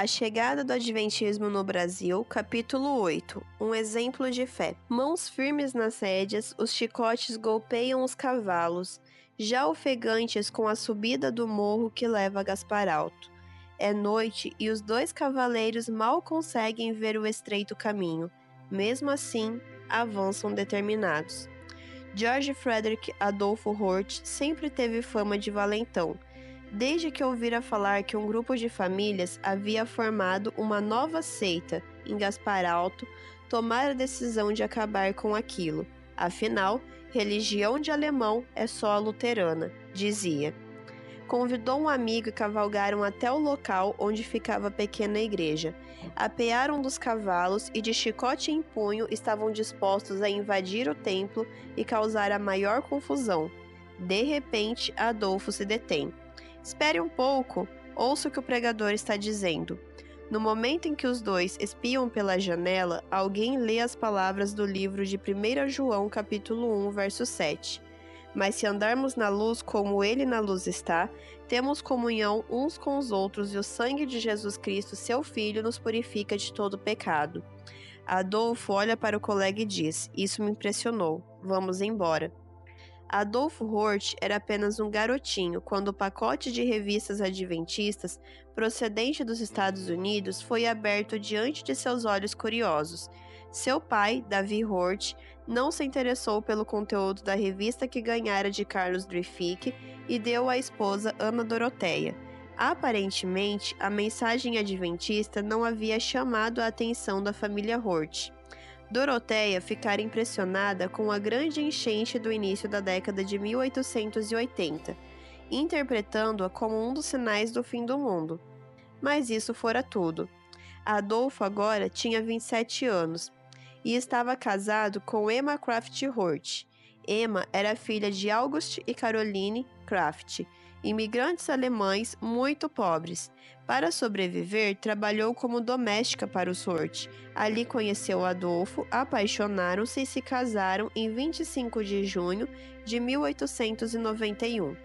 A chegada do Adventismo no Brasil, capítulo 8. Um exemplo de fé. Mãos firmes nas rédeas, os chicotes golpeiam os cavalos, já ofegantes com a subida do morro que leva a Gaspar Alto. É noite e os dois cavaleiros mal conseguem ver o estreito caminho. Mesmo assim, avançam determinados. George Frederick Adolfo Hort sempre teve fama de valentão, desde que ouvira falar que um grupo de famílias havia formado uma nova seita em Gaspar Alto, tomara a decisão de acabar com aquilo. Afinal, religião de alemão é só a luterana, dizia. Convidou um amigo e cavalgaram até o local onde ficava a pequena igreja. Apearam dos cavalos e, de chicote em punho, estavam dispostos a invadir o templo e causar a maior confusão. De repente, Adolfo se detém. Espere um pouco, ouça o que o pregador está dizendo. No momento em que os dois espiam pela janela, alguém lê as palavras do livro de 1 João, capítulo 1, verso 7. Mas se andarmos na luz como ele na luz está, temos comunhão uns com os outros e o sangue de Jesus Cristo, seu Filho, nos purifica de todo pecado. Adolfo olha para o colega e diz: "Isso me impressionou. Vamos embora." Adolfo Hort era apenas um garotinho quando o pacote de revistas adventistas procedente dos Estados Unidos foi aberto diante de seus olhos curiosos. Seu pai, Davi Hort, não se interessou pelo conteúdo da revista que ganhara de Carlos Dreific e deu à esposa Ana Doroteia. Aparentemente, a mensagem adventista não havia chamado a atenção da família Hort. Doroteia ficara impressionada com a grande enchente do início da década de 1880, interpretando-a como um dos sinais do fim do mundo. Mas isso fora tudo. Adolfo agora tinha 27 anos e estava casado com Emma Kraft Hort. Emma era filha de August e Caroline Kraft, imigrantes alemães muito pobres. Para sobreviver, trabalhou como doméstica para os Hort. Ali conheceu Adolfo, apaixonaram-se e se casaram em 25 de junho de 1891.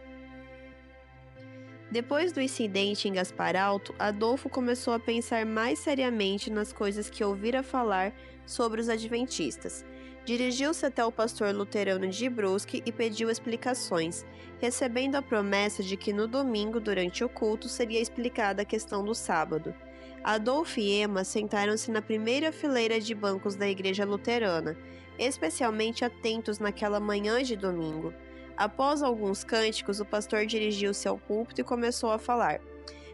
Depois do incidente em Gaspar Alto, Adolfo começou a pensar mais seriamente nas coisas que ouvira falar sobre os adventistas. Dirigiu-se até o pastor luterano de Brusque e pediu explicações, recebendo a promessa de que no domingo, durante o culto, seria explicada a questão do sábado. Adolfo e Emma sentaram-se na primeira fileira de bancos da igreja luterana, especialmente atentos naquela manhã de domingo. Após alguns cânticos, o pastor dirigiu-se ao púlpito e começou a falar: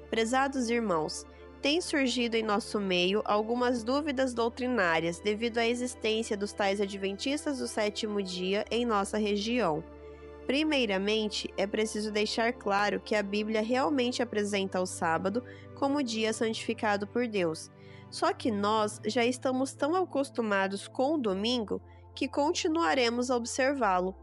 "Prezados irmãos, tem surgido em nosso meio algumas dúvidas doutrinárias devido à existência dos tais adventistas do sétimo dia em nossa região. Primeiramente, é preciso deixar claro que a Bíblia realmente apresenta o sábado como dia santificado por Deus. Só que nós já estamos tão acostumados com o domingo que continuaremos a observá-lo."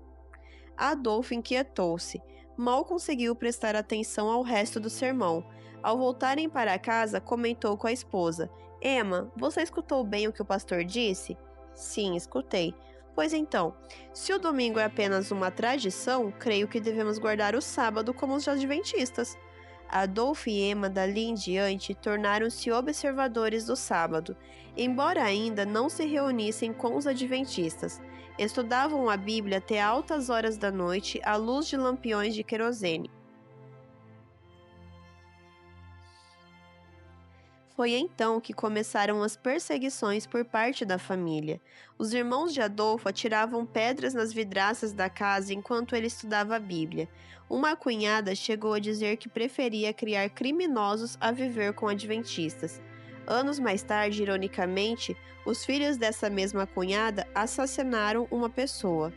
Adolfo inquietou-se. Mal conseguiu prestar atenção ao resto do sermão. Ao voltarem para casa, comentou com a esposa: "Emma, você escutou bem o que o pastor disse?" "Sim, escutei." "Pois então, se o domingo é apenas uma tradição, creio que devemos guardar o sábado como os adventistas." Adolfo e Emma, dali em diante, tornaram-se observadores do sábado, embora ainda não se reunissem com os adventistas. Estudavam a Bíblia até altas horas da noite à luz de lampiões de querosene. Foi então que começaram as perseguições por parte da família. Os irmãos de Adolfo atiravam pedras nas vidraças da casa enquanto ele estudava a Bíblia. Uma cunhada chegou a dizer que preferia criar criminosos a viver com adventistas. Anos mais tarde, ironicamente, os filhos dessa mesma cunhada assassinaram uma pessoa.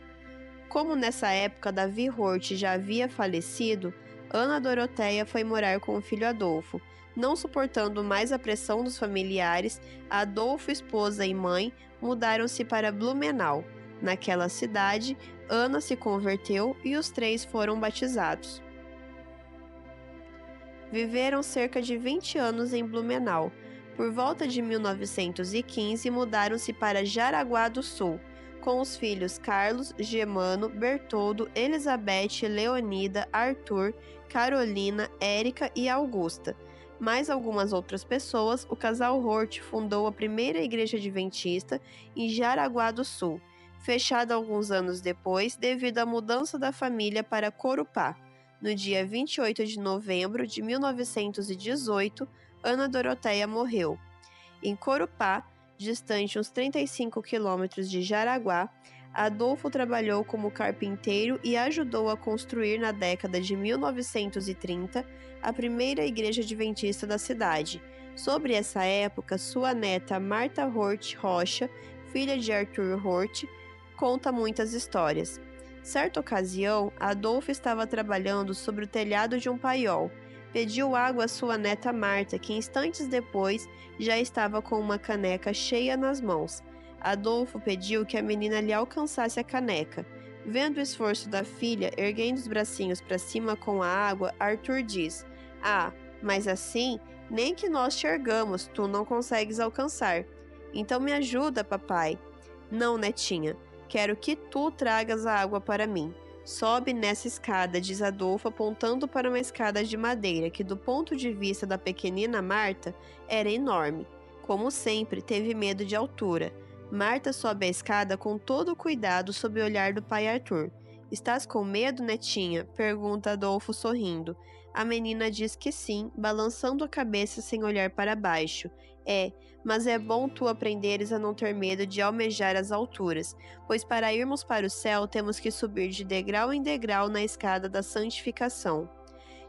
Como nessa época Davi Hort já havia falecido, Ana Doroteia foi morar com o filho Adolfo. Não suportando mais a pressão dos familiares, Adolfo, esposa e mãe mudaram-se para Blumenau. Naquela cidade, Ana se converteu e os três foram batizados. Viveram cerca de 20 anos em Blumenau. Por volta de 1915, mudaram-se para Jaraguá do Sul, com os filhos Carlos, Germano, Bertoldo, Elizabeth, Leonida, Arthur, Carolina, Érica e Augusta. Mais algumas outras pessoas, o casal Hort fundou a primeira igreja adventista em Jaraguá do Sul, fechada alguns anos depois devido à mudança da família para Corupá. No dia 28 de novembro de 1918, Ana Doroteia morreu. Em Corupá, distante uns 35 quilômetros de Jaraguá, Adolfo trabalhou como carpinteiro e ajudou a construir na década de 1930 a primeira igreja adventista da cidade. Sobre essa época, sua neta Marta Hort Rocha, filha de Arthur Hort, conta muitas histórias. Certa ocasião, Adolfo estava trabalhando sobre o telhado de um paiol. Pediu água à sua neta Marta, que instantes depois já estava com uma caneca cheia nas mãos. Adolfo pediu que a menina lhe alcançasse a caneca. Vendo o esforço da filha, erguendo os bracinhos para cima com a água, Arthur diz: "Ah, mas assim, nem que nós te ergamos, tu não consegues alcançar. Então me ajuda, papai." "Não, netinha, quero que tu tragas a água para mim. Sobe nessa escada", diz Adolfo, apontando para uma escada de madeira que, do ponto de vista da pequenina Marta, era enorme. Como sempre, teve medo de altura. Marta sobe a escada com todo o cuidado sob o olhar do pai Arthur. "Estás com medo, netinha?" pergunta Adolfo sorrindo. A menina diz que sim, balançando a cabeça sem olhar para baixo. "É, mas é bom tu aprenderes a não ter medo de almejar as alturas, pois para irmos para o céu temos que subir de degrau em degrau na escada da santificação."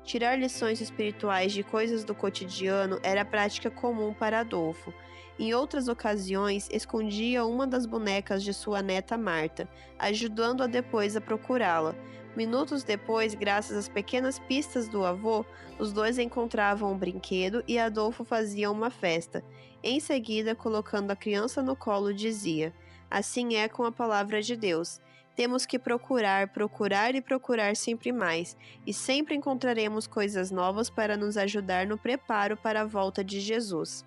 Tirar lições espirituais de coisas do cotidiano era prática comum para Adolfo. Em outras ocasiões, escondia uma das bonecas de sua neta Marta, ajudando-a depois a procurá-la. Minutos depois, graças às pequenas pistas do avô, os dois encontravam um brinquedo e Adolfo fazia uma festa. Em seguida, colocando a criança no colo, dizia: "Assim é com a palavra de Deus. Temos que procurar, procurar e procurar sempre mais, e sempre encontraremos coisas novas para nos ajudar no preparo para a volta de Jesus."